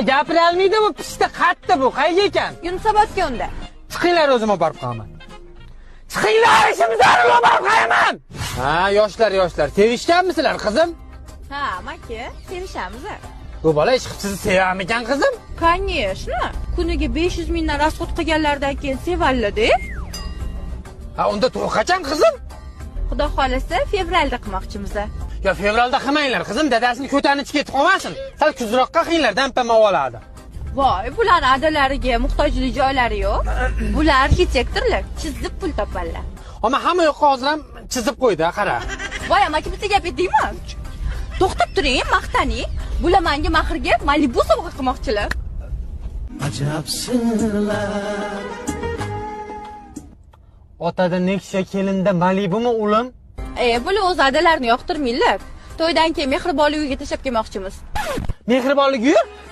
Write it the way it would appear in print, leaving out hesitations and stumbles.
Gapira olmaydi bu pishda qatdi bu. Qayga ekan? Yunusobodga unda. Chiqinglar o'zim olib borib qo'yaman. Chiqinglar, ishimiz zarur olib borib qo'yaman. Ha, yoshlar, sevishganmisizlar qizim? Ha, maka, sevishamiz. Bu bola ish qilib sizni sevamikan qizim? Конечно. Kuniga 500 mingdan rasxod qilganlardan keyin sevalladi. Ha, unda to'y qachon qizim? Xudo xolasa fevralda qilmoqchimiz. Yo, fevralda qilmanglar qizim, dadasini ko'tarib ketib qolmasin. Sal kuzroqqa qilinglar, dampam oladi. Voy, bularning adalariga muhtojlik joylari yo'q. Bular arxitektorlar, chizib pul topadilar. Ammo hamma yoqqa hozir ham chizib qo'ydi, qara. Voy, amaki bitta gap aytdingmi? To'xtab turing, maqtaning. Bular menga mahrga Malibu sovg'a qilmoqchilar. Ajab sirlar. Otada Nexia kelinda Malibumi o'lim? Bular o'z adalarini yoqtirmaylar. To'ydan keyin mehribonlik uyiga tashlab kelmoqchimiz. Mehribonlik uyi?